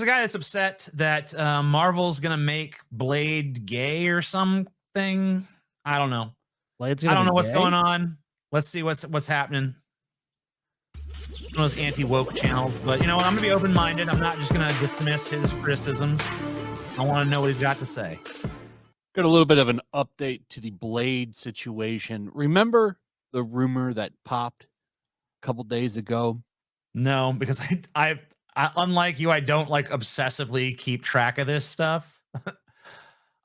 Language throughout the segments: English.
a guy that's upset that Marvel's gonna make Blade gay or something. I don't know. Blade's I gonna don't be know what's gay? going on. Let's see what's happening. One of those anti-woke channels, but you know what? I'm gonna be open-minded. I'm not just gonna dismiss his criticisms. I want to know what he's got to say. Got a little bit of an update to the Blade situation. Remember the rumor that popped a couple days ago? No, because I unlike you, I don't like obsessively keep track of this stuff.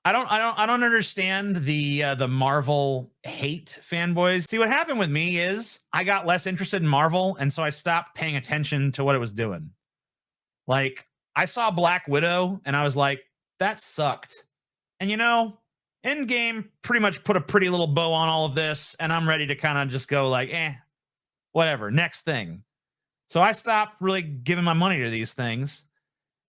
I don't understand the Marvel hate fanboys. See, what happened with me is I got less interested in Marvel, and so I stopped paying attention to what it was doing. Like, I saw Black Widow, and I was like, that sucked. And you know, Endgame pretty much put a pretty little bow on all of this, and I'm ready to kind of just go like, whatever, next thing. So I stopped really giving my money to these things.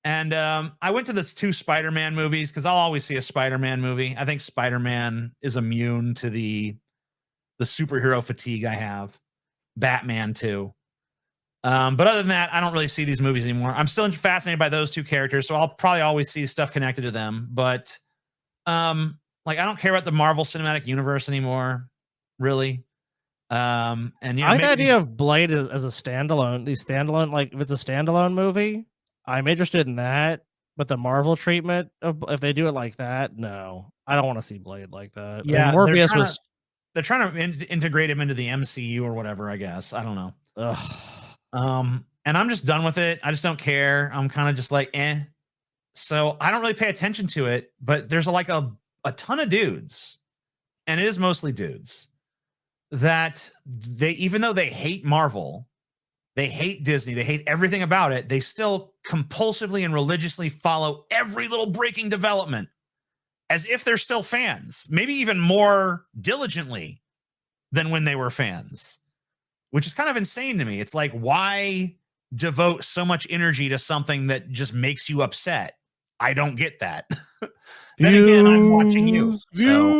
And I went to the 2 Spider-Man movies because I'll always see a Spider-Man movie. I think Spider-Man is immune to the superhero fatigue I have. Batman too. But other than that, I don't really see these movies anymore. I'm still fascinated by those 2 characters, so I'll probably always see stuff connected to them. But like, I don't care about the Marvel Cinematic Universe anymore, really. And you know, I like the idea of Blade as a standalone. These standalone, like if it's a standalone movie, I'm interested in that. But the Marvel treatment of if they do it like that, no, I don't want to see Blade like that. Yeah, I mean, Morbius they're trying to integrate him into the MCU or whatever, I guess. I don't know. And I'm just done with it. I just don't care. I'm kind of just like, so I don't really pay attention to it, but there's like a ton of dudes, and it is mostly dudes, that they, even though they hate Marvel, they hate Disney, they hate everything about it, they still compulsively and religiously follow every little breaking development as if they're still fans, maybe even more diligently than when they were fans, which is kind of insane to me. It's like, why devote so much energy to something that just makes you upset? I don't get that. Then again, I'm watching you, so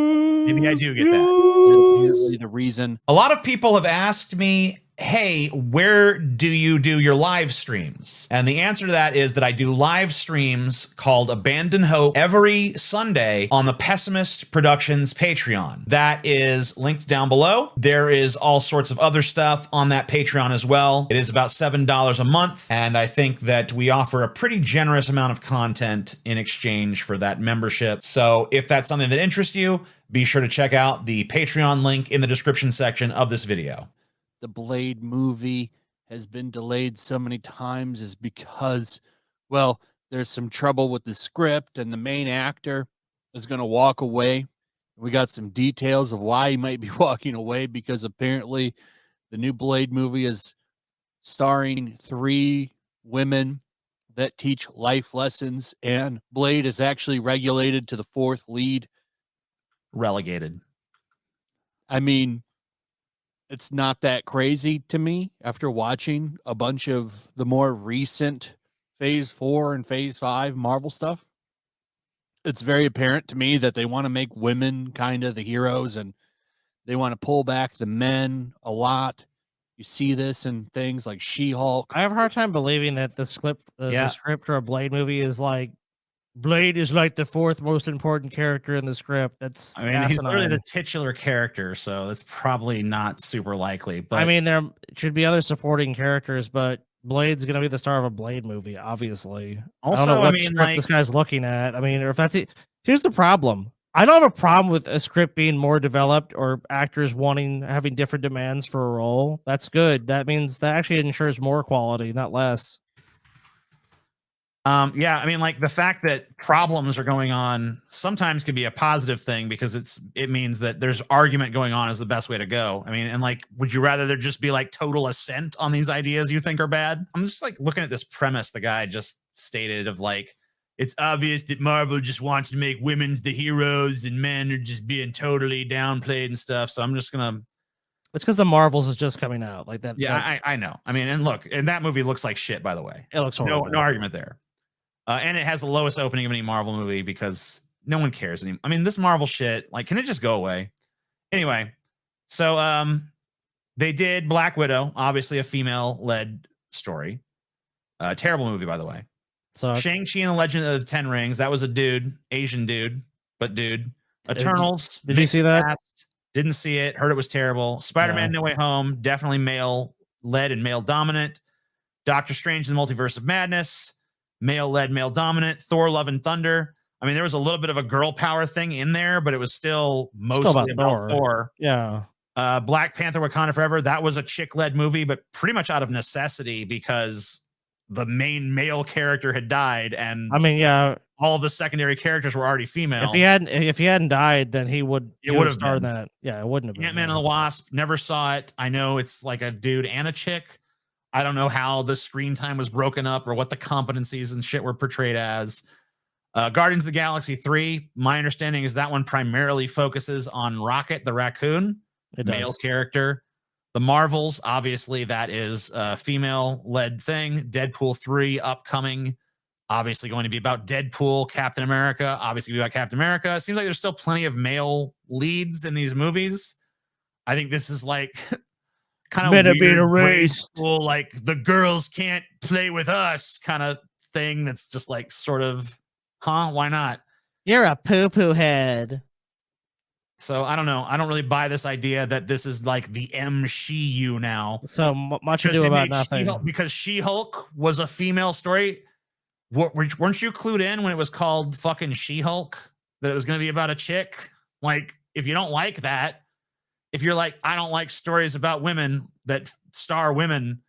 maybe I do get that. Apparently the reason. A lot of people have asked me, hey, where do you do your live streams? And the answer to that is that I do live streams called Abandon Hope every Sunday on the Pessimist Productions Patreon. That is linked down below. There is all sorts of other stuff on that Patreon as well. It is about $7 a month, and I think that we offer a pretty generous amount of content in exchange for that membership. So if that's something that interests you, be sure to check out the Patreon link in the description section of this video. The Blade movie has been delayed so many times is because, well, there's some trouble with the script and the main actor is going to walk away. We got some details of why he might be walking away, because apparently the new Blade movie is starring 3 women that teach life lessons, and Blade is actually regulated to the 4th lead. Relegated. I mean, it's not that crazy to me after watching a bunch of the more recent Phase 4 and Phase 5 Marvel stuff. It's very apparent to me that they want to make women kind of the heroes, and they want to pull back the men a lot. You see this in things like She-Hulk. I have a hard time believing that the script for a Blade movie is like, Blade is like the 4th most important character in the script. That's, I mean, he's literally the titular character, so that's probably not super likely. But I mean, there should be other supporting characters, but Blade's going to be the star of a Blade movie, obviously. Also, I don't know what I mean, script like, this guy's looking at. I mean, or if that's it. Here's the problem. I don't have a problem with a script being more developed or actors having different demands for a role. That's good. That means that actually ensures more quality, not less. Yeah, I mean, like, the fact that problems are going on sometimes can be a positive thing, because it means that there's argument going on is the best way to go. I mean, and like, would you rather there just be like total assent on these ideas you think are bad? I'm just like looking at this premise the guy just stated of like, it's obvious that Marvel just wants to make women's the heroes and men are just being totally downplayed and stuff. So I'm just gonna. It's because the Marvels is just coming out like that. Yeah, I know. I mean, and look, and that movie looks like shit, by the way. It looks horrible. No argument there. And it has the lowest opening of any Marvel movie because no one cares anymore. I mean, this Marvel shit, like, can it just go away? Anyway, so they did Black Widow, obviously a female-led story. Terrible movie, by the way. So Shang-Chi and the Legend of the Ten Rings. That was a dude, Asian dude, but dude. Eternals. did you see that? Cast, didn't see it. Heard it was terrible. Spider-Man: No Way Home. Definitely male-led and male-dominant. Doctor Strange and the Multiverse of Madness. Male-led, male-dominant. Thor: Love and Thunder. I mean, there was a little bit of a girl power thing in there, but it was still mostly about Thor. Yeah. Black Panther: Wakanda Forever. That was a chick-led movie, but pretty much out of necessity because the main male character had died, and I mean, yeah, all the secondary characters were already female. If he hadn't died, then he would have started been. that. Yeah, it wouldn't have been. Ant-Man and the Wasp. Never saw it. I know it's like a dude and a chick. I don't know how the screen time was broken up or what the competencies and shit were portrayed as. Guardians of the Galaxy 3. My understanding is that one primarily focuses on Rocket the raccoon, male character. The Marvels, obviously, that is a female-led thing. Deadpool 3 upcoming, obviously going to be about Deadpool. Captain America, obviously about Captain America. It seems like there's still plenty of male leads in these movies. I think this is like kind of better being erased. School, like the girls can't play with us kind of thing. That's just like sort of, why not? You're a poo-poo head. So I don't know. I don't really buy this idea that this is like the MCU now. So much ado about nothing. Because She-Hulk was a female story. Weren't you clued in when it was called fucking She-Hulk? That it was going to be about a chick? Like, if you don't like that, if you're like, I don't like stories about women that star women,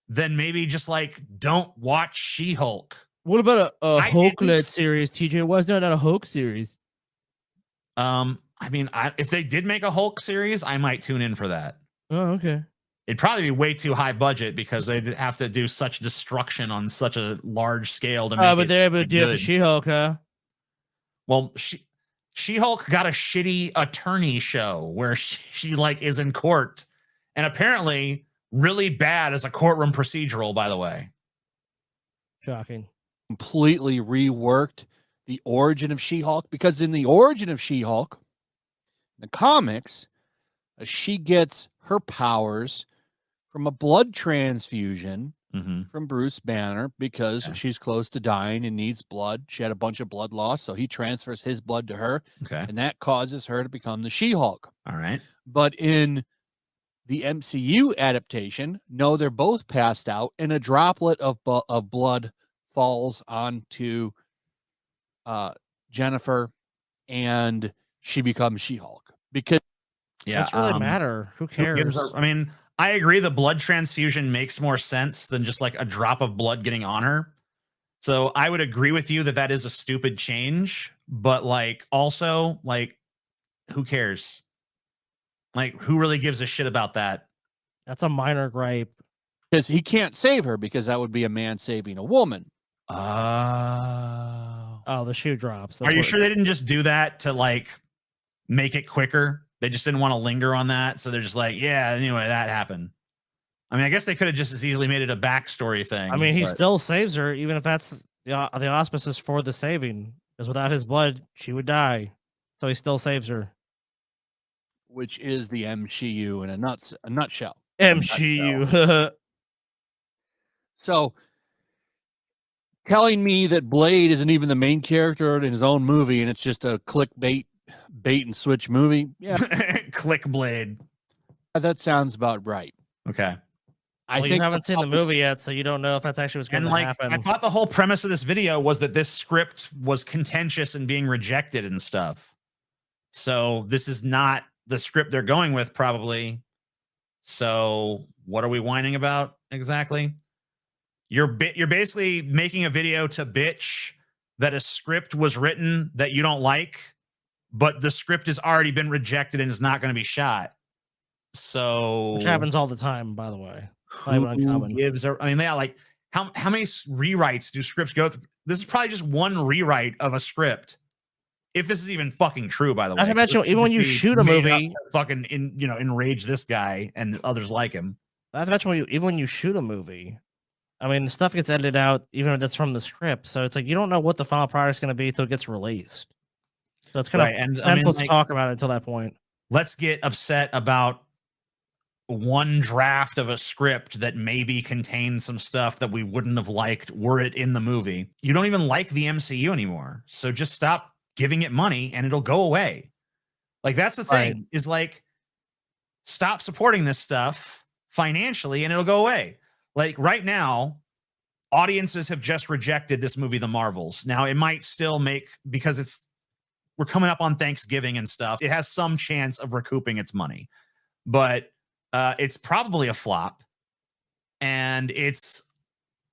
then maybe just like don't watch She-Hulk. What about a Hulk-led series, TJ? Why is that not a Hulk series? I mean, if they did make a Hulk series, I might tune in for that. Oh, okay. It'd probably be way too high budget because they'd have to do such destruction on such a large scale to make but they're able to do it for She-Hulk, huh? Well, She-Hulk got a shitty attorney show where she like is in court, and apparently really bad as a courtroom procedural, by the way. Shocking. Completely reworked the origin of She-Hulk, because in the origin of She-Hulk, the comics, she gets her powers from a blood transfusion from Bruce Banner because she's close to dying and needs blood. She had a bunch of blood loss, so he transfers his blood to her, and that causes her to become the She-Hulk. All right. But in the MCU adaptation, no, they're both passed out, and a droplet of blood falls onto Jennifer, and she becomes She-Hulk. Because does it really matter? Who cares? I mean, I agree the blood transfusion makes more sense than just like a drop of blood getting on her. So I would agree with you that is a stupid change, but like also like who cares? Like who really gives a shit about that? That's a minor gripe. Because he can't save her, because that would be a man saving a woman. Oh, the shoe drops. Are you sure they didn't just do that to like make it quicker? They just didn't want to linger on that, so they're just like, yeah, anyway, that happened. I mean, I guess they could have just as easily made it a backstory thing. I mean, he still saves her, even if that's the auspices for the saving, because without his blood, she would die. So he still saves her. Which is the MCU in a nutshell. MCU. So telling me that Blade isn't even the main character in his own movie and it's just a bait and switch movie, yeah. Click Blade. That sounds about right. Okay. I think you haven't seen the movie yet, so you don't know if that's actually what's going to happen. I thought the whole premise of this video was that this script was contentious and being rejected and stuff. So this is not the script they're going with, probably. So what are we whining about exactly? You're basically making a video to bitch that a script was written that you don't like, but the script has already been rejected and is not going to be shot. So which happens all the time, by the way. Who gives I mean, like how many rewrites do scripts go through? This is probably just one rewrite of a script. If this is even fucking true, by the way. I mention, even when you shoot a movie, fucking enrage this guy and others like him. Not to mention, even when you shoot a movie, I mean, the stuff gets edited out, even if it's from the script. So it's like you don't know what the final product's going to be until it gets released. So it's kind of senseless to talk about it until that point. Let's get upset about one draft of a script that maybe contains some stuff that we wouldn't have liked were it in the movie. You don't even like the MCU anymore. So just stop giving it money and it'll go away. Like, that's the thing, Right. is like, stop supporting this stuff financially and it'll go away. Like, right now, audiences have just rejected this movie, The Marvels. Now, it might still make, because we're coming up on Thanksgiving and stuff, it has some chance of recouping its money. But it's probably a flop, and it's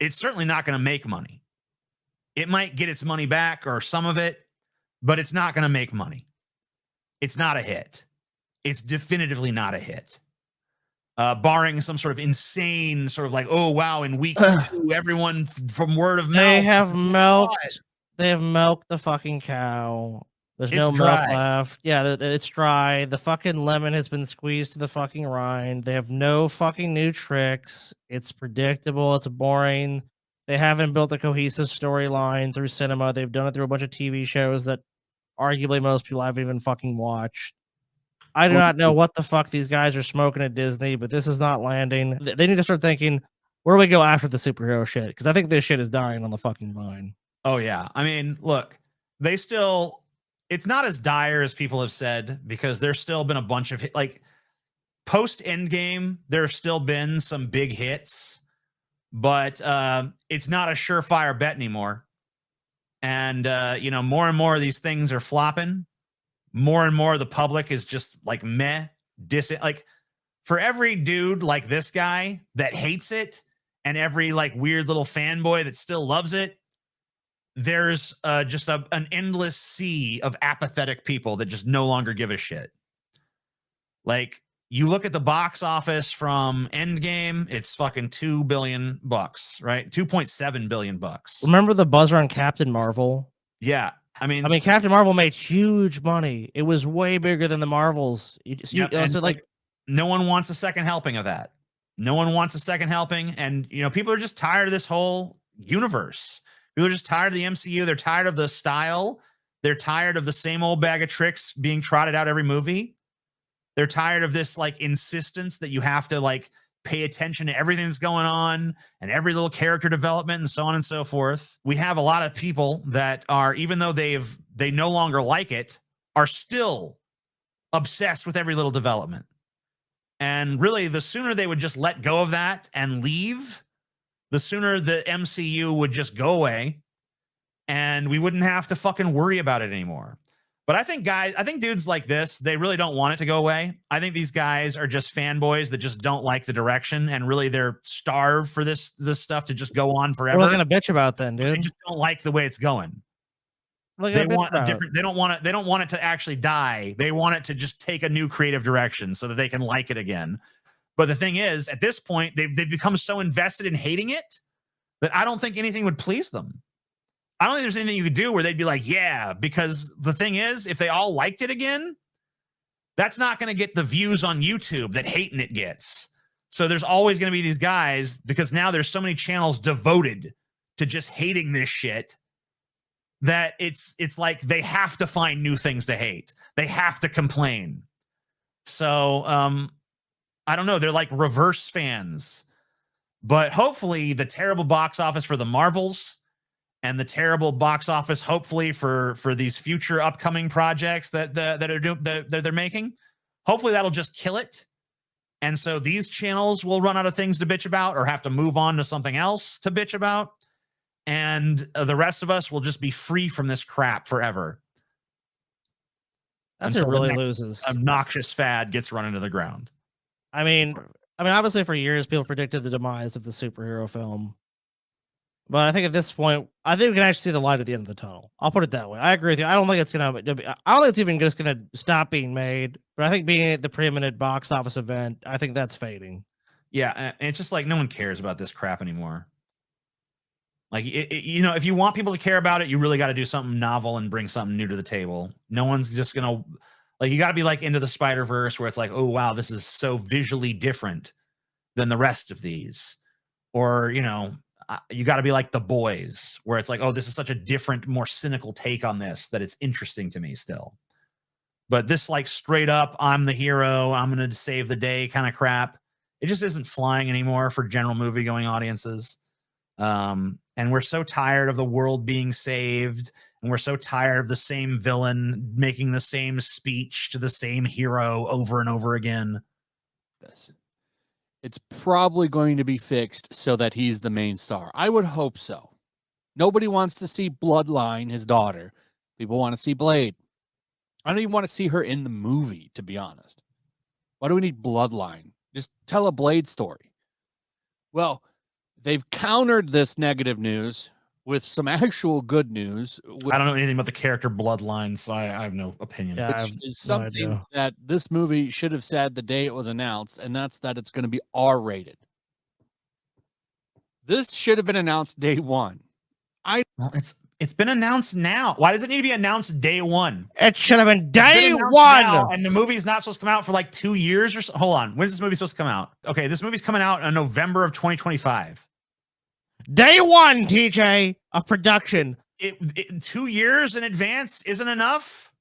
certainly not going to make money. It might get its money back or some of it, but it's not going to make money. It's not a hit. It's definitively not a hit. Barring some sort of insane sort of like, oh wow, in week 2, everyone from word of mouth. They have milked the fucking cow. There's no milk left. Yeah, it's dry. The fucking lemon has been squeezed to the fucking rind. They have no fucking new tricks. It's predictable. It's boring. They haven't built a cohesive storyline through cinema. They've done it through a bunch of TV shows that arguably most people haven't even fucking watched. I do not know what the fuck these guys are smoking at Disney, but this is not landing. They need to start thinking, where do we go after the superhero shit? Because I think this shit is dying on the fucking vine. Oh, yeah. I mean, look, it's not as dire as people have said, because there's still been a bunch of like, post Endgame, there have still been some big hits, but it's not a surefire bet anymore. And, more and more of these things are flopping. More and more the public is just like meh, like, for every dude like this guy that hates it and every like weird little fanboy that still loves it, there's just an endless sea of apathetic people that just no longer give a shit. Like, you look at the box office from Endgame, it's fucking $2 billion, right? $2.7 billion. Remember the buzz around Captain Marvel? Yeah. I mean, Captain Marvel made huge money. It was way bigger than the Marvels. So like, no one wants a second helping of that. No one wants a second helping. And, people are just tired of this whole universe. People are just tired of the MCU. They're tired of the style. They're tired of the same old bag of tricks being trotted out every movie. They're tired of this like insistence that you have to like pay attention to everything that's going on and every little character development and so on and so forth. We have a lot of people that are, even though they no longer like it, are still obsessed with every little development. And really, the sooner they would just let go of that and leave, the sooner the MCU would just go away and we wouldn't have to fucking worry about it anymore. But I think dudes like this, they really don't want it to go away. I think these guys are just fanboys that just don't like the direction, and really they're starved for this stuff to just go on forever. What are they gonna bitch about then, dude? They just don't like the way it's going. They want a different. They don't want it to actually die. They want it to just take a new creative direction so that they can like it again. But the thing is, at this point, they've become so invested in hating it that I don't think anything would please them. I don't think there's anything you could do where they'd be like, yeah, because the thing is, if they all liked it again, that's not going to get the views on YouTube that hating it gets. So there's always going to be these guys, because now there's so many channels devoted to just hating this shit that it's like they have to find new things to hate. They have to complain. So I don't know. They're like reverse fans. But hopefully the terrible box office for the Marvels and the terrible box office, hopefully for these future upcoming projects that they're making, hopefully that'll just kill it. And so these channels will run out of things to bitch about or have to move on to something else to bitch about. And the rest of us will just be free from this crap forever. That's who really loses. Obnoxious fad gets run into the ground. I mean, obviously for years people predicted the demise of the superhero film. But I think at this point, I think we can actually see the light at the end of the tunnel. I'll put it that way. I agree with you. I don't think it's even just gonna stop being made. But I think being the preeminent box office event, I think that's fading. Yeah, and it's just like no one cares about this crap anymore. Like, if you want people to care about it, you really got to do something novel and bring something new to the table. No one's just gonna, like, you got to be like Into the Spider-Verse, where it's like, oh wow, this is so visually different than the rest of these, or you got to be like The Boys, where it's like, oh, this is such a different, more cynical take on this that it's interesting to me still. But this, like, straight up, I'm the hero, I'm going to save the day kind of crap, It just isn't flying anymore for general movie going audiences. And we're so tired of the world being saved, and we're so tired of the same villain making the same speech to the same hero over and over again. This. It's probably going to be fixed so that he's the main star. I would hope so. Nobody wants to see Bloodline, his daughter. People want to see Blade. I don't even want to see her in the movie, to be honest. Why do we need Bloodline? Just tell a Blade story. Well, they've countered this negative news with some actual good news. I don't know anything about the character Bloodline, so I have no opinion. Yeah, Which is something that this movie should have said the day it was announced, and that's that it's going to be R-rated. This should have been announced day one. Well, it's been announced now. Why does it need to be announced day one? It should have been day announced one. now, and the movie's not supposed to come out for like 2 years or so. Hold on. When is this movie supposed to come out? Okay, this movie's coming out in November of 2025. Day one, TJ, of production. 2 years in advance isn't enough.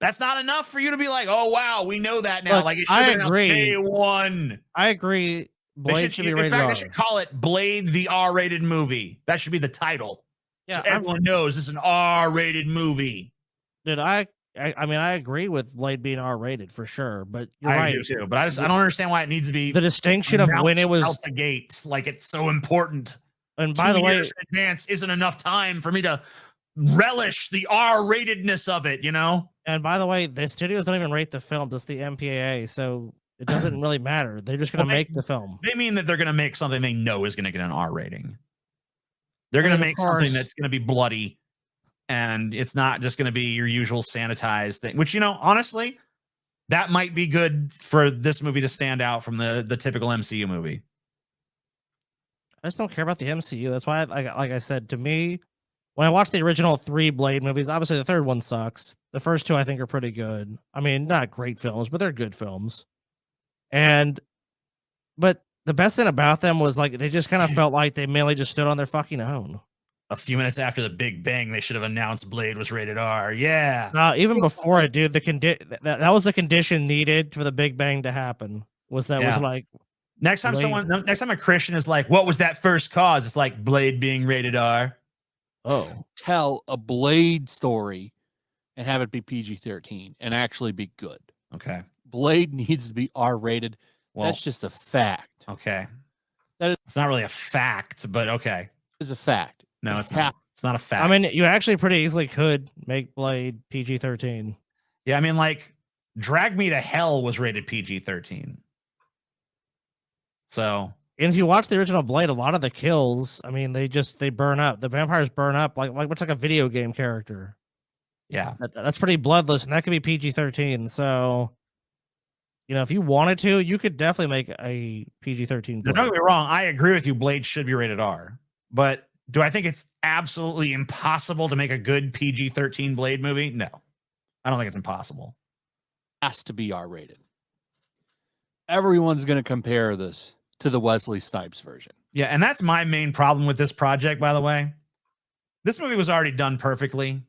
That's not enough for you to be like, oh wow, we know that now. Look, like it should I be agree. day one. I agree. Blade should be rated in fact, R. they should call it Blade the R-rated movie. That should be the title. Yeah, so everyone knows this is an R-rated movie. Dude, I mean, I agree with Blade being R-rated for sure, but you're I right. do too, but I don't understand why it needs to be The distinction of when it was out the gate, like it's so important. And by 2 the way, years in advance isn't enough time for me to relish the R-ratedness of it, you know? and by the way, the studios don't even rate the film, just the MPAA, so it doesn't really matter. They're just going to make the film. They mean that they're going to make something they know is going to get an R rating. They're going to make something that's going to be bloody, and it's not just going to be your usual sanitized thing, which, you know, honestly, that might be good for this movie to stand out from the typical MCU movie. I just don't care about the MCU. That's why, like I said, to me, when I watched the original 3 Blade movies, obviously the third one sucks. The first 2 I think are pretty good. I mean, not great films, but they're good films. But the best thing about them was like they just kind of felt like they mainly just stood on their fucking own. A few minutes after the Big Bang, they should have announced Blade was rated R. Yeah. Even before it, dude, that was the condition needed for the Big Bang to happen. Was like next time a Christian is like, what was that first cause? It's like Blade being rated R. Oh, tell a Blade story and have it be PG-13 and actually be good. Okay. Blade needs to be R-rated. Well, that's just a fact. Okay. It's not really a fact, but okay. It's a fact. No, it's not. It's not a fact. I mean, you actually pretty easily could make Blade PG-13. Yeah, I mean, like, Drag Me to Hell was rated PG-13. So, and if you watch the original Blade, a lot of the kills, I mean, they burn up. The vampires burn up like what's like a video game character. Yeah, that's pretty bloodless, and that could be PG-13. So, you know, if you wanted to, you could definitely make a PG-13 Blade. Don't get me wrong. I agree with you. Blade should be rated R. But do I think it's absolutely impossible to make a good PG-13 Blade movie? No. I don't think it's impossible. Has to be R-rated. Everyone's going to compare this to the Wesley Snipes version. Yeah, and that's my main problem with this project, by the way. This movie was already done perfectly.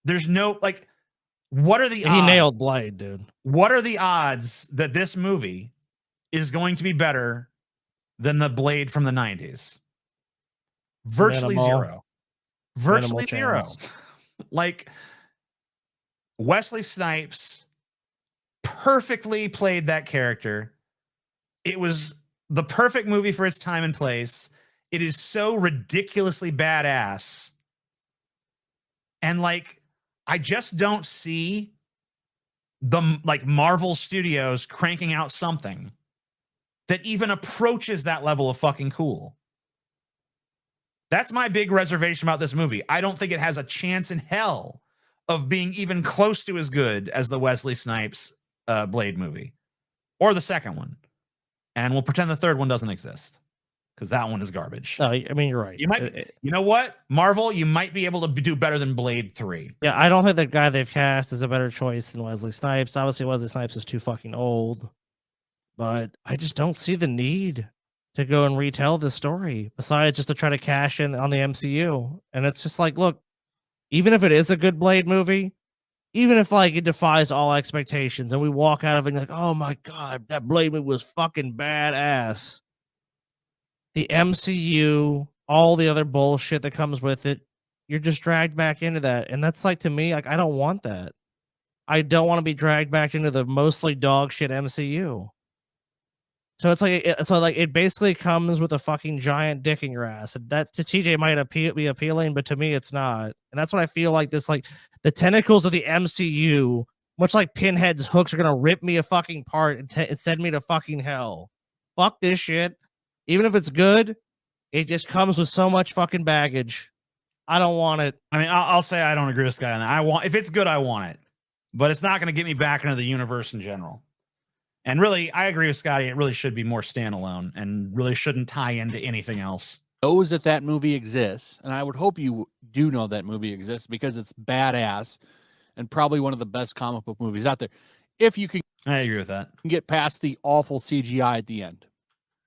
There's no, like, what are the odds? He nailed Blade, dude. What are the odds that this movie is going to be better than the Blade from the 90s? Virtually zero. Virtually zero. Like, Wesley Snipes perfectly played that character. It was the perfect movie for its time and place. It is so ridiculously badass. And like, I just don't see the like Marvel Studios cranking out something that even approaches that level of fucking cool. That's my big reservation about this movie. I don't think it has a chance in hell of being even close to as good as the Wesley Snipes Blade movie or the second one. And we'll pretend the third one doesn't exist because that one is garbage. No, I mean, you're right. You might, you know what, Marvel, you might be able to do better than Blade 3. Yeah, I don't think the guy they've cast is a better choice than Wesley Snipes. Obviously, Wesley Snipes is too fucking old, but I just don't see the need to go and retell the story besides just to try to cash in on the MCU. And it's just like, look, even if it is a good Blade movie, even if like it defies all expectations and we walk out of it like, oh my god, that Blade movie was fucking badass. The MCU, all the other bullshit that comes with it, you're just dragged back into that. And that's like, to me, like, I don't want that. I don't want to be dragged back into the mostly dog shit MCU. So it's like, it basically comes with a fucking giant dick in your ass. And that to TJ might be appealing, but to me, it's not. And that's what I feel like this, like the tentacles of the MCU, much like Pinhead's hooks, are going to rip me a fucking part and send me to fucking hell. Fuck this shit. Even if it's good, it just comes with so much fucking baggage. I don't want it. I mean, I'll say I don't agree with Sky on that. If it's good, I want it, but it's not going to get me back into the universe in general. And really, I agree with Scotty. It really should be more standalone and really shouldn't tie into anything else. Knows that movie exists, and I would hope you do know that movie exists because it's badass and probably one of the best comic book movies out there. If you can, I agree with that. Get past the awful CGI at the end.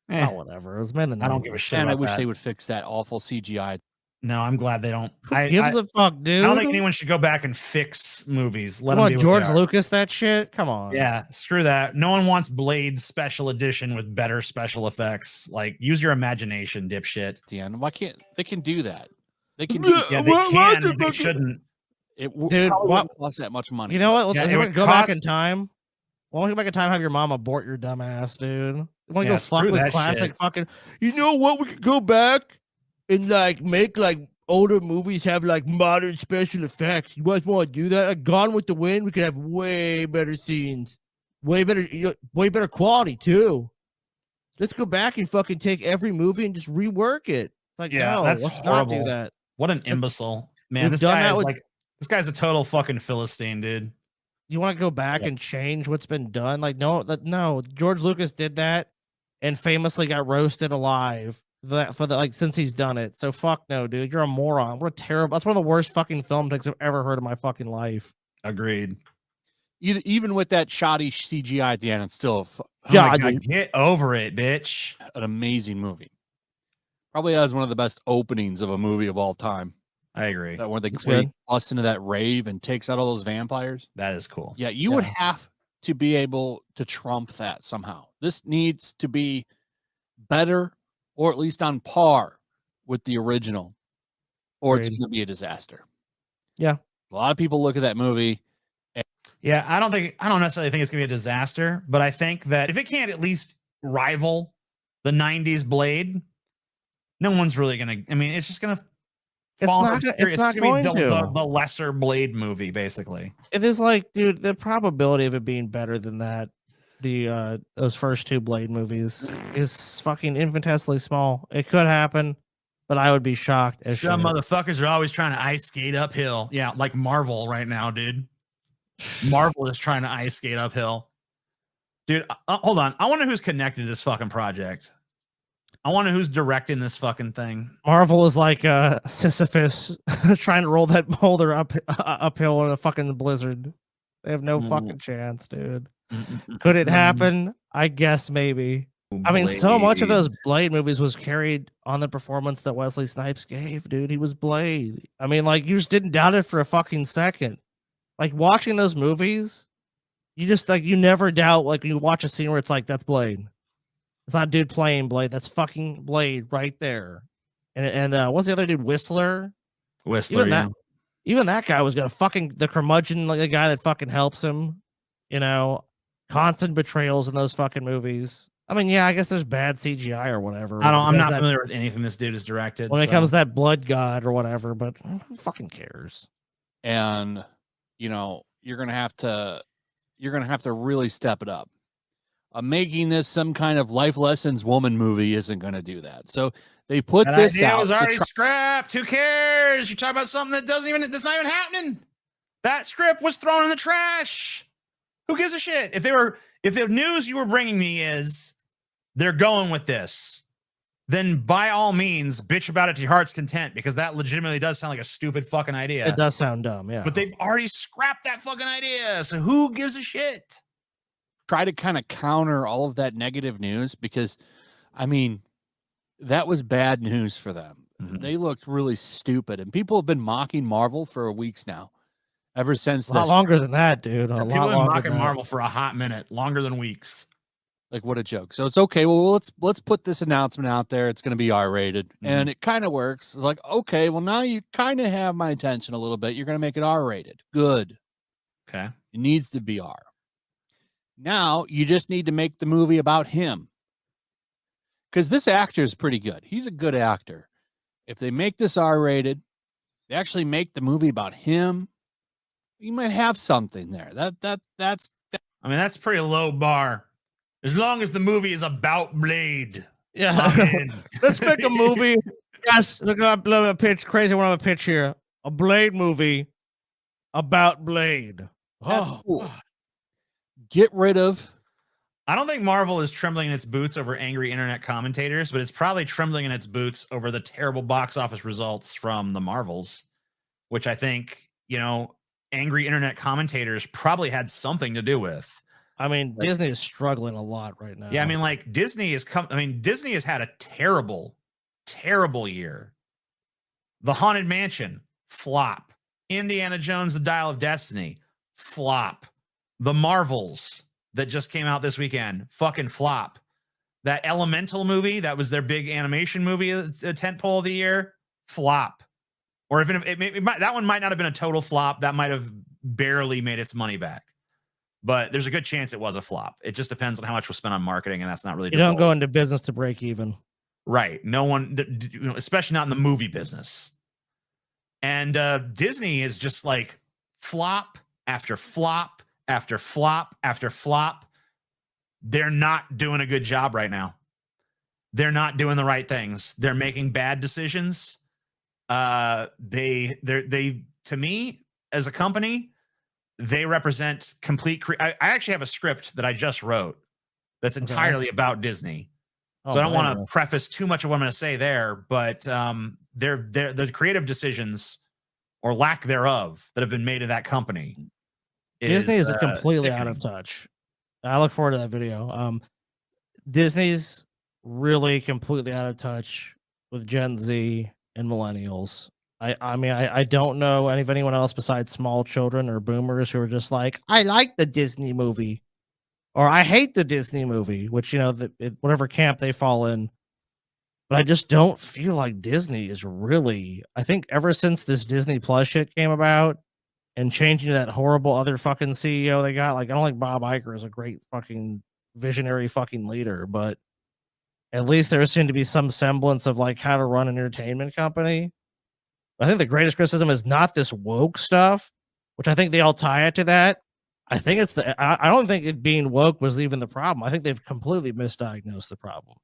Oh, whatever. It was made in the I don't give a shit. And about I wish that. they would fix that awful CGI. No, I'm glad they don't. Who gives a fuck, dude? I don't think anyone should go back and fix movies. Let Come on, them do George Lucas, that shit. Come on. Yeah, screw that. No one wants Blade Special Edition with better special effects. Like, use your imagination, dipshit. At the end, why can't they can do that? They can. Yeah, they can. But they shouldn't. It Dude, probably what wouldn't cost that much money. You know what? Yeah, Let's go back in time. Why don't you go back in time? Have your mom abort your dumb ass, dude. You want to go fuck with classic shit. fucking? You know what? We could go back and like make like older movies have like modern special effects. You guys want to do that? Like Gone with the Wind, we could have way better scenes, way better quality too. Let's go back and fucking take every movie and just rework it. It's like, Yeah, no, that's let's not do horrible. that. What an imbecile, man! We've This done guy that is with- like, this guy's a total fucking philistine, dude. You want to go back and change what's been done? Like, no, George Lucas did that and famously got roasted alive since he's done it. So fuck no, dude. You're a moron. What a terrible. That's one of the worst fucking film takes I've ever heard in my fucking life. Agreed. Even with that shoddy CGI at the end, it's still Get over it, bitch. an amazing movie. Probably has one of the best openings of a movie of all time. I agree. That when they It's he busts into that rave and takes out all those vampires. That is cool. Yeah, you would have to be able to trump that somehow. This needs to be better, or at least on par with the original, or it's Agreed. going to be a disaster. Yeah. A lot of people look at that movie. Yeah, I don't necessarily think it's gonna be a disaster, but I think that if it can't at least rival the '90s Blade, no one's really gonna. I mean, it's just gonna. It's not going be to. the lesser Blade movie, basically. It is like, dude, the probability of it being better than that, those first two Blade movies, is fucking infinitesimally small. It could happen, but I would be shocked. Some motherfuckers are always trying to ice skate uphill. Yeah, like Marvel right now, dude. Marvel is trying to ice skate uphill. Dude, hold on. I wonder who's connected to this fucking project. I wonder who's directing this fucking thing. Marvel is like Sisyphus trying to roll that boulder uphill in a fucking blizzard. They have no fucking chance, dude. Could it happen? I guess maybe. I mean, so much of those Blade movies was carried on the performance that Wesley Snipes gave, dude. He was Blade. I mean, like, you just didn't doubt it for a fucking second. Like, watching those movies, you just, like, you never doubt, like, you watch a scene where it's like, that's Blade. It's not dude playing Blade. That's fucking Blade right there. And what's the other dude? Whistler? Even that guy was gonna fucking the curmudgeon, like the guy that fucking helps him. You know, constant betrayals in those fucking movies. I mean, yeah, I guess there's bad CGI or whatever. I'm not familiar with anything this dude has directed. When it comes to that Blood God or whatever, but who fucking cares? And you know, you're gonna have to really step it up. Making this some kind of life lessons woman movie isn't going to do that. So they put that this idea out. Was already scrapped. Who that's You're talking about something that's not even happening. That script was thrown in the trash. Who gives a shit? If the news you were bringing me is they're going with this, then by all means, bitch about it to your heart's content, because that legitimately does sound like a stupid fucking idea. It does sound dumb, yeah. But they've already scrapped that fucking idea. So who gives a shit? Try to kind of counter all of that negative news, because I mean, that was bad news for them. They looked really stupid, and people have been mocking Marvel for weeks now. Ever since A lot this, longer than that, dude. A People lot have been longer mocking than that. Marvel for a hot minute, longer than weeks. like, what a joke. So it's okay. Well, let's put this announcement out there. It's going to be R-rated, and it kind of works. It's like, okay, well, now you kind of have my attention a little bit. You're going to make it R-rated. Good. Okay. It needs to be R. Now you just need to make the movie about him, because this actor is pretty good. He's a good actor. If they make this R-rated, they actually make the movie about him, you might have something there. That's I mean, that's a pretty low bar. As long as the movie is about Blade. Yeah. I'm in. Let's make a movie. Yes, look up a pitch. Crazy one of a pitch here. A Blade movie about Blade. That's Oh, cool. Get rid of. I don't think Marvel is trembling in its boots over angry internet commentators, but it's probably trembling in its boots over the terrible box office results from the Marvels, which I think, angry internet commentators probably had something to do with. I mean, Disney is struggling a lot right now. Yeah, I mean, like Disney has had a terrible, terrible year. The Haunted Mansion, flop. Indiana Jones, The Dial of Destiny, flop. The Marvels that just came out this weekend, fucking flop. That Elemental movie, that was their big animation movie, a tentpole of the year, flop. Or even if that one might not have been a total flop, that might have barely made its money back. But there's a good chance it was a flop. It just depends on how much was spent on marketing, and that's not really. You don't go into business to break even, right? No one, especially not in the movie business. And Disney is just like flop after flop after flop after flop. They're not doing a good job right now. They're not doing the right things. They're making bad decisions. They to me as a company, they represent complete. I actually have a script that I just wrote that's entirely about Disney. So I don't want to preface too much of what I'm going to say there, but the creative decisions or lack thereof that have been made in that company. Disney is completely out of touch. I look forward to that video. Disney's really completely out of touch with Gen Z and millennials. I mean, I don't know anyone else besides small children or boomers who are just like, I like the Disney movie, or I hate the Disney movie, which, whatever camp they fall in. But I just don't feel like Disney is really, I think ever since this Disney Plus shit came about and changing that horrible other fucking CEO they got, like, I don't think Bob Iger is a great fucking visionary fucking leader, but at least there seemed to be some semblance of like how to run an entertainment company. I think the greatest criticism is not this woke stuff, which I think they all tie it to that. I think it's I don't think it being woke was even the problem. I think they've completely misdiagnosed the problem.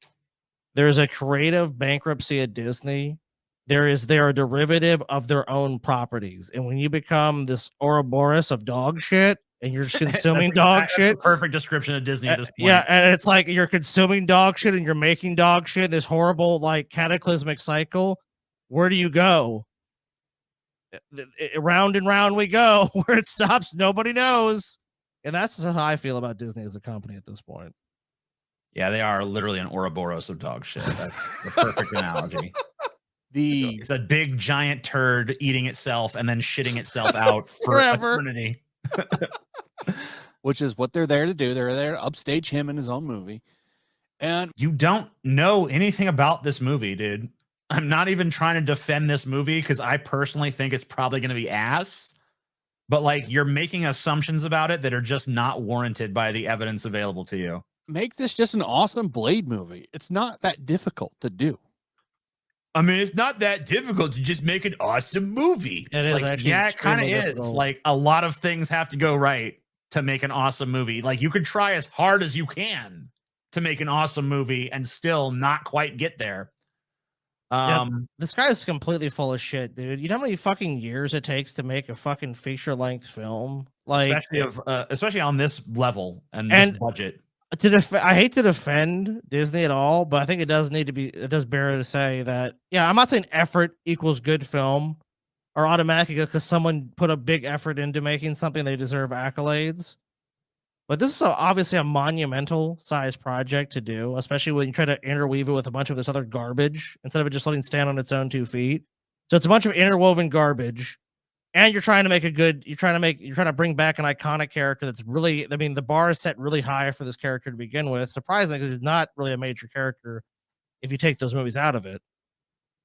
There's a creative bankruptcy at Disney. They're a derivative of their own properties. And when you become this Ouroboros of dog shit and you're just consuming dog shit. Perfect description of Disney at this point. Yeah, and it's like you're consuming dog shit and you're making dog shit, this horrible, like, cataclysmic cycle. Where do you go? Round and round we go. Where it stops, nobody knows. And that's how I feel about Disney as a company at this point. Yeah, they are literally an Ouroboros of dog shit. That's the perfect analogy. It's a big giant turd eating itself and then shitting itself out for eternity. Which is what they're there to do. They're there to upstage him in his own movie. And you don't know anything about this movie, dude. I'm not even trying to defend this movie because I personally think it's probably going to be ass. But like, you're making assumptions about it that are just not warranted by the evidence available to you. Make this just an awesome Blade movie. It's not that difficult to do. I mean, it's not that difficult to just make an awesome movie. It kind of is. Like, a lot of things have to go right to make an awesome movie. Like, you could try as hard as you can to make an awesome movie and still not quite get there. This guy is completely full of shit, dude. You know how many fucking years it takes to make a fucking feature-length film? Like, especially on this level and this budget. I hate to defend Disney at all, but I think it does bear to say that, yeah, I'm not saying effort equals good film or automatically because someone put a big effort into making something, they deserve accolades. But this is obviously a monumental size project to do, especially when you try to interweave it with a bunch of this other garbage instead of it just letting it stand on its own 2 feet. So it's a bunch of interwoven garbage and you're trying to bring back an iconic character that's really, I mean, the bar is set really high for this character to begin with. Surprising because he's not really a major character if you take those movies out of it.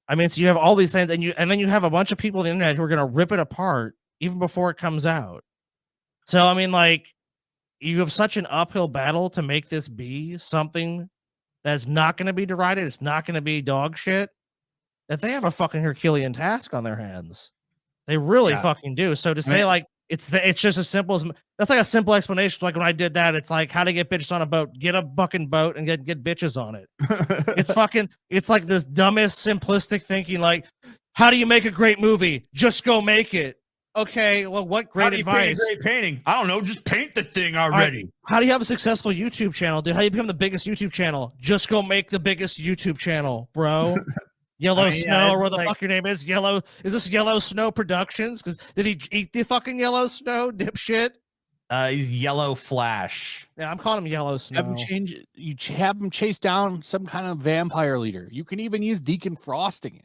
I mean, so you have all these things, and then you have a bunch of people on the internet who are going to rip it apart even before it comes out. So I mean, like, you have such an uphill battle to make this be something that's not going to be derided. It's not going to be dog shit. That they have a fucking Herculean task on their hands. They really fucking do. So to say like it's just as simple as that's like a simple explanation. Like when I did that, it's like how to get bitches on a boat. Get a fucking boat and get bitches on it. It's like this dumbest simplistic thinking. Like, how do you make a great movie? Just go make it. Okay, well, what great advice? Great painting. I don't know. Just paint the thing already. Right. How do you have a successful YouTube channel, dude? How do you become the biggest YouTube channel? Just go make the biggest YouTube channel, bro. Yellow Snow, or where the fuck your name is. Yellow. Is this Yellow Snow Productions? Because did he eat the fucking Yellow Snow, dipshit? He's Yellow Flash. Yeah, I'm calling him Yellow Snow. You have him chase down some kind of vampire leader. You can even use Deacon Frost again.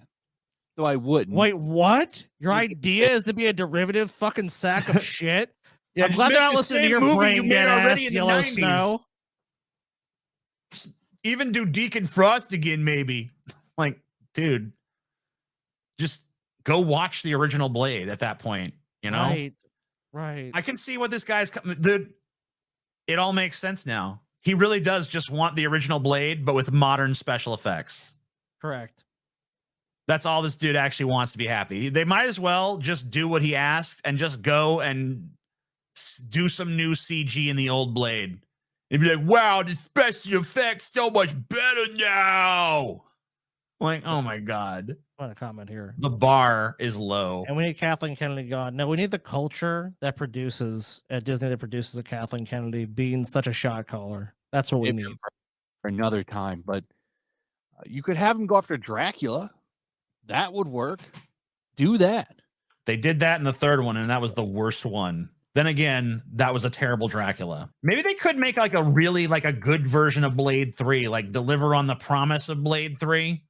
Though I wouldn't. Wait, what? Your idea is to be a derivative fucking sack of shit? Yeah, I'm glad they're not listening to your brain dead ass Yellow Snow. Even do Deacon Frost again, maybe. Like, dude, just go watch the original Blade at that point, you know? Right. I can see what this guy's it all makes sense now. He really does just want the original Blade, but with modern special effects. Correct. That's all this dude actually wants to be happy. They might as well just do what he asked and just go and do some new CG in the old Blade. And be like, wow, the special effects so much better now. Like, oh my God. I want to comment here. The bar is low. And we need Kathleen Kennedy gone. No, we need the culture that produces at Disney that produces a Kathleen Kennedy being such a shot caller. That's what we need. For another time. But you could have him go after Dracula. That would work. Do that. They did that in the third one, and that was the worst one. Then again, that was a terrible Dracula. Maybe they could make like a good version of Blade 3, like deliver on the promise of Blade 3.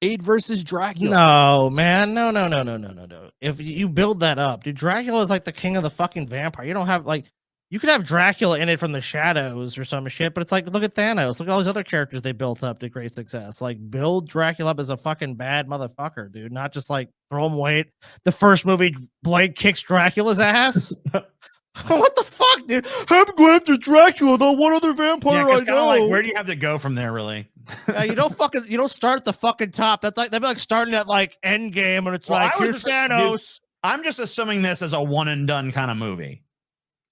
Blade versus Dracula. No, man. No. If you build that up, dude, Dracula is like the king of the fucking vampire. You don't have like, you could have Dracula in it from the shadows or some shit, but it's like, look at Thanos. Look at all these other characters they built up to great success. Like, build Dracula up as a fucking bad motherfucker, dude. Not just like throw him away. The first movie, Blade kicks Dracula's ass. What the fuck, dude? I'm going after Dracula, the one other vampire I know. Like, where do you have to go from there, really? You don't start at the fucking top. That'd be like starting at like Endgame, and it's here's Thanos. I'm just assuming this as a one and done kind of movie,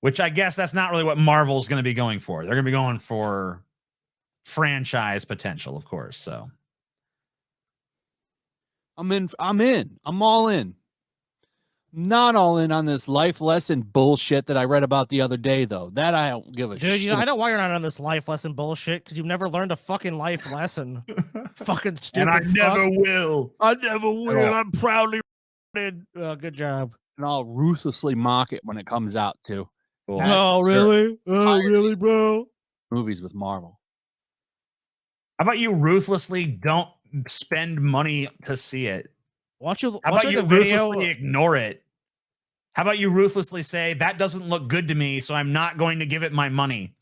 which I guess that's not really what Marvel's going to be going for. They're going to be going for franchise potential, of course. So I'm in. I'm all in. Not all in on this life lesson bullshit that I read about the other day, though. That I don't give a shit. Dude, I know why you're not on this life lesson bullshit, because you've never learned a fucking life lesson. Fucking stupid. And I never will. I never will. I'm proudly. Good job. And I'll ruthlessly mock it when it comes out, too. Cool. Oh, really? Oh, really, bro? Movies with Marvel. How about you ruthlessly don't spend money to see it? How about you ruthlessly ignore it? How about you ruthlessly say, that doesn't look good to me, so I'm not going to give it my money?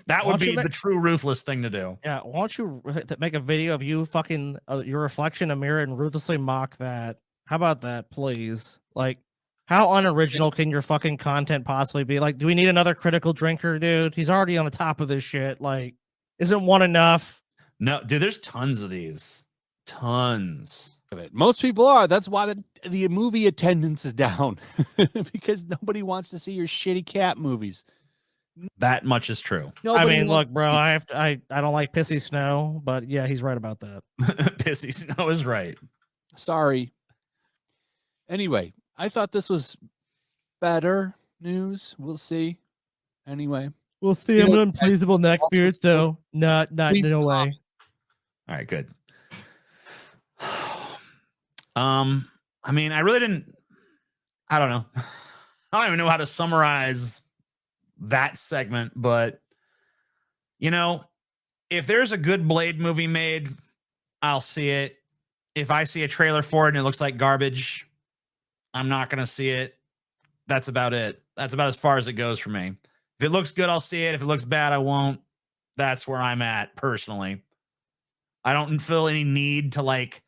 That would be the true ruthless thing to do. Yeah, why don't you make a video of you fucking your reflection in a mirror and ruthlessly mock that? How about that, please? Like, how unoriginal can your fucking content possibly be? Like, do we need another critical drinker, dude? He's already on the top of this shit. Like, isn't one enough? No, dude, there's tons of these. Tons. Most people are. That's why the movie attendance is down. Because nobody wants to see your shitty cat movies. That much is true. Nobody look, bro, I don't like Pissy Snow, but yeah, he's right about that. Pissy Snow is right. Sorry. Anyway, I thought this was better news. We'll see. Anyway. We'll see. I'm an unpleasable neckbeard, though. Not no way. All right, good. I mean, I really didn't. I don't know. I don't even know how to summarize that segment, but you know, if there's a good Blade movie made, I'll see it. If I see a trailer for it and it looks like garbage, I'm not going to see it. That's about it. That's about as far as it goes for me. If it looks good, I'll see it. If it looks bad, I won't. That's where I'm at personally. I don't feel any need to like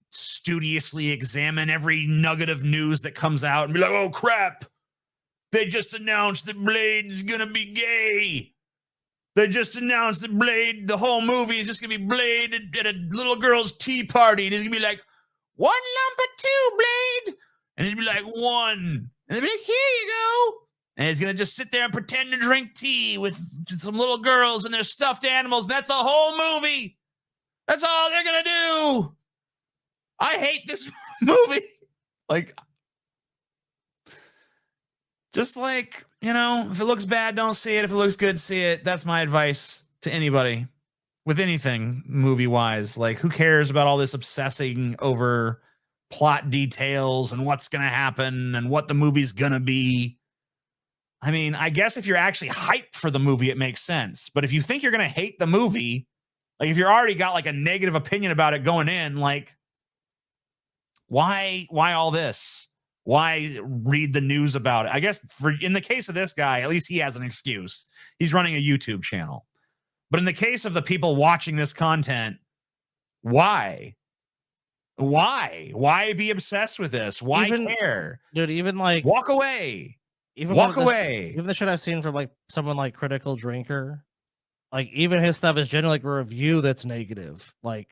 studiously examine every nugget of news that comes out and be like, oh crap, they just announced that Blade's gonna be gay. They just announced that Blade, the whole movie is just gonna be Blade at a little girl's tea party, and he's gonna be like, 1 lump of 2, Blade, and he'd be like 1, and they'd be like, here you go, and he's gonna just sit there and pretend to drink tea with some little girls and their stuffed animals. And that's the whole movie. That's all they're gonna do. I hate this movie. Like, just like, you know, if it looks bad, don't see it. If it looks good, see it. That's my advice to anybody with anything movie-wise. Like, who cares about all this obsessing over plot details and what's going to happen and what the movie's going to be? I mean, I guess if you're actually hyped for the movie, it makes sense. But if you think you're going to hate the movie, like if you're already got like a negative opinion about it going in, like, why all this? Why read the news about it? I guess in the case of this guy, at least he has an excuse. He's running a YouTube channel. But in the case of the people watching this content, why? Why be obsessed with this? Why care? Dude, even like walk away. Even walk away. Even the shit I've seen from like someone like Critical Drinker, like even his stuff is generally like a review that's negative. Like,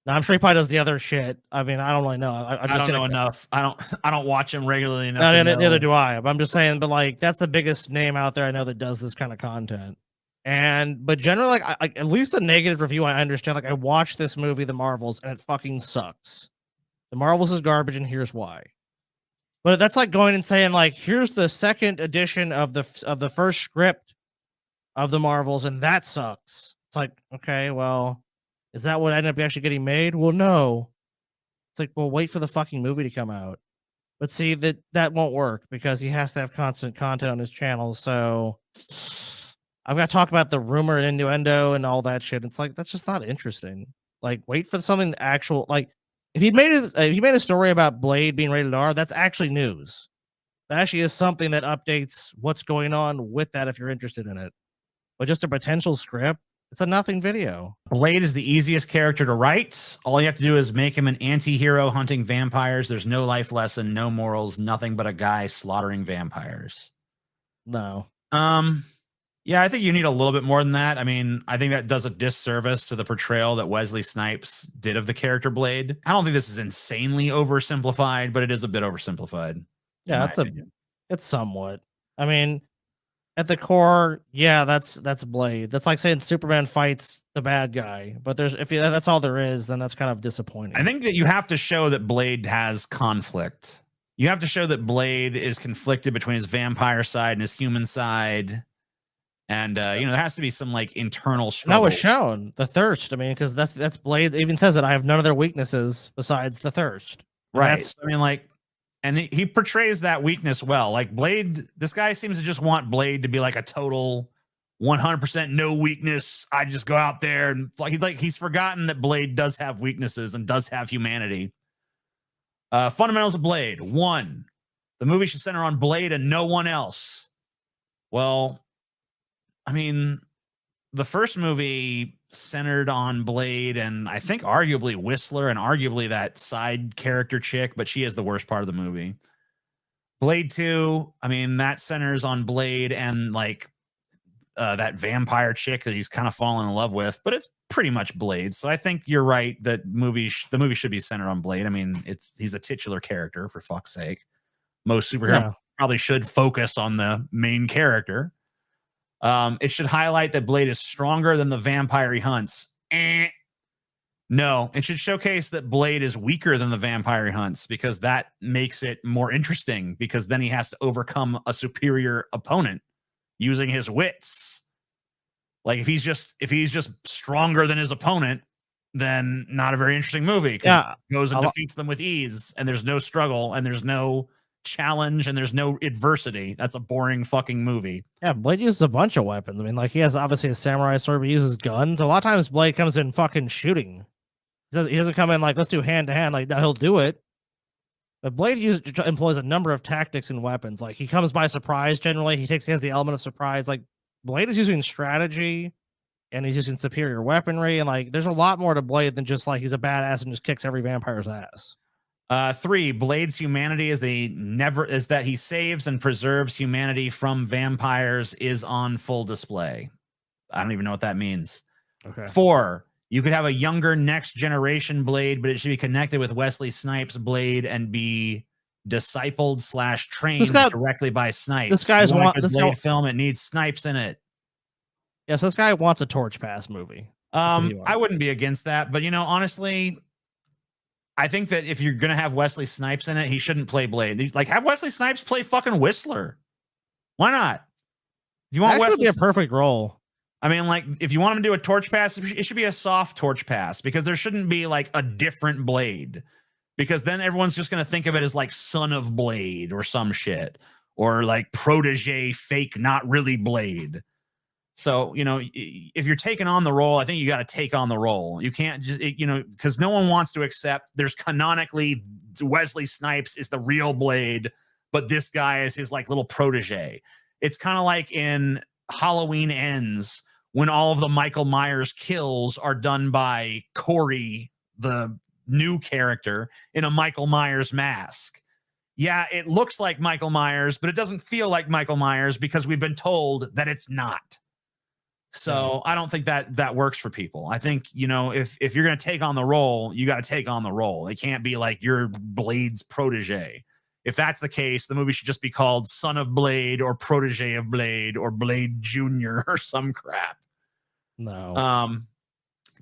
now I'm sure he probably does the other shit. I mean, I don't really know. I don't know enough. I don't watch him regularly enough. No, neither do I. But I'm just saying. But like, that's the biggest name out there I know that does this kind of content. But generally, like at least a negative review, I understand. Like, I watched this movie, The Marvels, and it fucking sucks. The Marvels is garbage, and here's why. But that's like going and saying like, here's the second edition of the first script of The Marvels, and that sucks. It's like, okay, well, is that what ended up actually getting made? Well, no. It's like, well, wait for the fucking movie to come out. But see, that won't work because he has to have constant content on his channel. So I've got to talk about the rumor and innuendo and all that shit. It's like, that's just not interesting. Like, wait for something actual. Like, if he made a story about Blade being rated R, that's actually news. That actually is something that updates what's going on with that if you're interested in it. But just a potential script, it's a nothing video. Blade is the easiest character to write. All you have to do is make him an anti-hero hunting vampires. There's no life lesson, no morals, nothing but a guy slaughtering vampires. No. Yeah, I think you need a little bit more than that. I mean, I think that does a disservice to the portrayal that Wesley Snipes did of the character Blade. I don't think this is insanely oversimplified, but it is a bit oversimplified. Yeah, it's somewhat. I mean, at the core, yeah, that's Blade. That's like saying Superman fights the bad guy, but if that's all there is, then that's kind of disappointing. I think that you have to show that Blade has conflict. You have to show that Blade is conflicted between his vampire side and his human side. And you know, there has to be some like internal struggle. That was shown, the thirst. I mean, because that's Blade. It even says that I have none of their weaknesses besides the thirst. Right. I mean, like, and he portrays that weakness well. Like Blade, this guy seems to just want Blade to be like a total 100% no weakness. I just go out there and he's forgotten that Blade does have weaknesses and does have humanity. Fundamentals of Blade. 1, the movie should center on Blade and no one else. Well, I mean, the first movie centered on Blade and I think arguably Whistler and arguably that side character chick, but she is the worst part of the movie. Blade 2, I mean, that centers on Blade and like that vampire chick that he's kind of fallen in love with, but it's pretty much Blade. So I think you're right that the movie should be centered on Blade. I mean, he's a titular character, for fuck's sake. Most superheroes probably should focus on the main character. It should highlight that Blade is stronger than the vampire he hunts. No, it should showcase that Blade is weaker than the vampire he hunts because that makes it more interesting because then he has to overcome a superior opponent using his wits. Like if he's just stronger than his opponent, then not a very interesting movie. Yeah, he goes and defeats them with ease and there's no struggle and there's no challenge and there's no adversity. That's a boring fucking movie. Yeah, Blade uses a bunch of weapons. I mean, like he has obviously a samurai sword, but he uses guns. A lot of times Blade comes in fucking shooting. He doesn't come in like, let's do hand to hand. Like, no, he'll do it. But Blade employs a number of tactics and weapons. Like he comes by surprise. Generally, he has the element of surprise. Like Blade is using strategy, and he's using superior weaponry, and like there's a lot more to Blade than just like he's a badass and just kicks every vampire's ass. 3, Blade's humanity is that he saves and preserves humanity from vampires is on full display. I don't even know what that means. Okay. 4, you could have a younger next generation Blade, but it should be connected with Wesley Snipes' Blade and be discipled / trained directly by Snipes. This guy's Blade film. It needs Snipes in it. Yeah, so this guy wants a Torch Pass movie. I wouldn't be against that, but honestly, I think that if you're gonna have Wesley Snipes in it, he shouldn't play Blade. Like, have Wesley Snipes play fucking Whistler. Why not? If you want Wesley, be a perfect role. I mean, like, if you want him to do a Torch Pass, it should be a soft Torch Pass, because there shouldn't be like a different Blade, because then everyone's just gonna think of it as like Son of Blade or some shit, or like protege fake, not really Blade. So, if you're taking on the role, I think you got to take on the role. You can't just, because no one wants to accept there's canonically Wesley Snipes is the real Blade, but this guy is his like little protege. It's kind of like in Halloween Ends, when all of the Michael Myers kills are done by Corey, the new character, in a Michael Myers mask. Yeah, it looks like Michael Myers, but it doesn't feel like Michael Myers because we've been told that it's not. So I don't think that works for people. I think, if you're going to take on the role, you got to take on the role. It can't be like you're Blade's protege. If that's the case, the movie should just be called Son of Blade or Protege of Blade or Blade Jr. or some crap. No.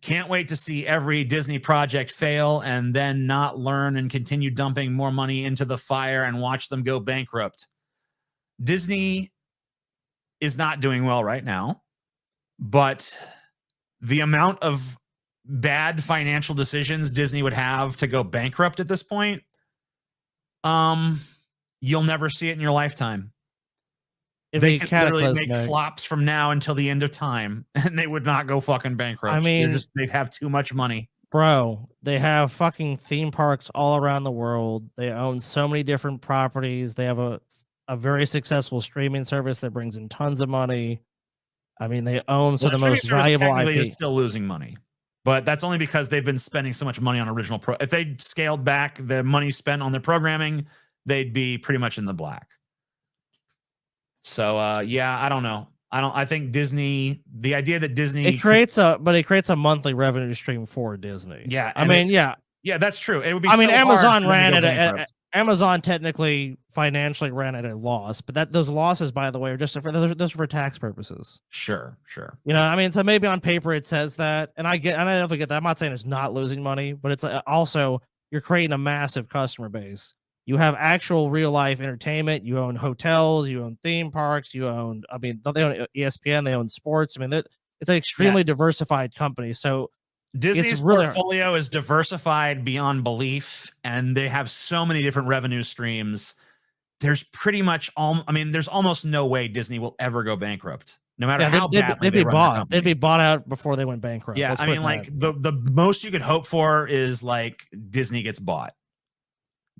Can't wait to see every Disney project fail and then not learn and continue dumping more money into the fire and watch them go bankrupt. Disney is not doing well right now. But the amount of bad financial decisions Disney would have to go bankrupt at this point, you'll never see it in your lifetime. They could literally make flops from now until the end of time, and they would not go fucking bankrupt. I mean, they have too much money. Bro, they have fucking theme parks all around the world. They own so many different properties. They have a very successful streaming service that brings in tons of money. I mean, they own some of the most valuable IP. Is still losing money, but that's only because they've been spending so much money on original If they scaled back the money spent on their programming, they'd be pretty much in the black. So, yeah, I don't know. I think Disney. The idea that Disney it creates a monthly revenue stream for Disney. Yeah, yeah, that's true. It would be. Amazon ran at Amazon technically financially ran at a loss, but those losses, by the way, are just for tax purposes. Sure. So maybe on paper it says that, and I definitely get that. I'm not saying it's not losing money, but it's also you're creating a massive customer base. You have actual real life entertainment. You own hotels. You own theme parks. They own ESPN. They own sports. It's an extremely diversified company. So Disney's portfolio is diversified beyond belief, and they have so many different revenue streams. There's pretty much there's almost no way Disney will ever go bankrupt, no matter how badly they'd be bought. They'd be bought out before they went bankrupt. Yeah, the most you could hope for is like Disney gets bought.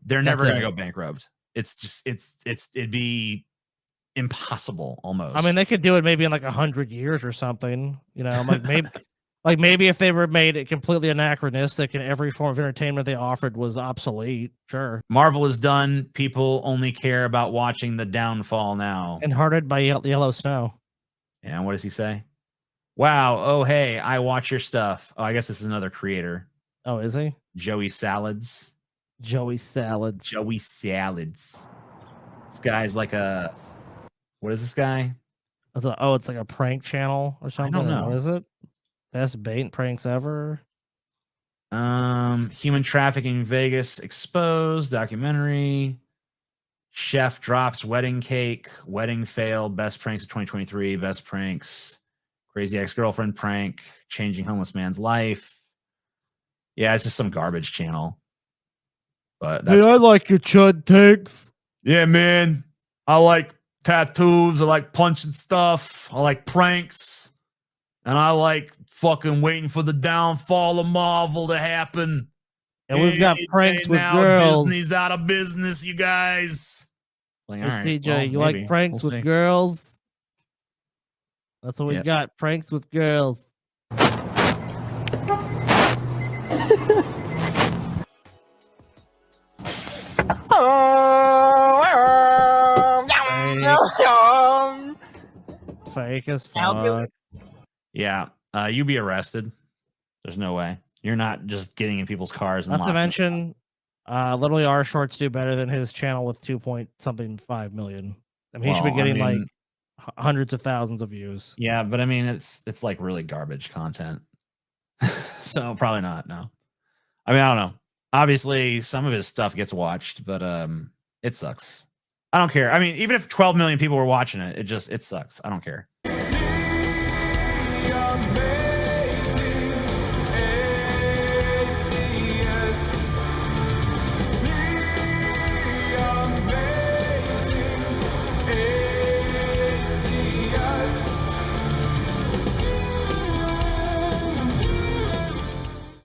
They're never going to go bankrupt. It'd be impossible almost. They could do it maybe in like 100 years or something. Maybe if they were made it completely anachronistic and every form of entertainment they offered was obsolete. Sure. Marvel is done. People only care about watching the downfall now. And Hearted by Yellow Snow. Yeah. What does he say? Wow. Oh, hey, I watch your stuff. Oh, I guess this is another creator. Oh, is he? Joey Salads. This guy's like what is this guy? It's like a prank channel or something. I don't know. What is it? Best bait pranks ever. Human trafficking in Vegas exposed documentary. Chef drops wedding cake. Wedding failed. Best pranks of 2023. Best pranks. Crazy ex-girlfriend prank. Changing homeless man's life. Yeah, it's just some garbage channel. But that's I like your chud takes. Yeah, man. I like tattoos. I like punching stuff. I like pranks. And I like fucking waiting for the downfall of Marvel to happen. And we've got pranks with now girls. Disney's out of business, you guys. Like, all right, TJ, well, you maybe. like pranks We'll with see. girls? That's what we Yep. got. Pranks with girls. Fake as fuck. Yeah, you be arrested. There's no way. You're not just getting in people's cars and Not to locking them. mention, literally our shorts do better than his channel with 2.5 million. I mean, he should be Well, I getting like mean, hundreds of thousands of views. yeah, but I mean, it's like really garbage content. So probably not. No, I mean, I don't know. Obviously, some of his stuff gets watched, but it sucks. I don't care. I mean, even if 12 million people were watching it, it sucks. I don't care.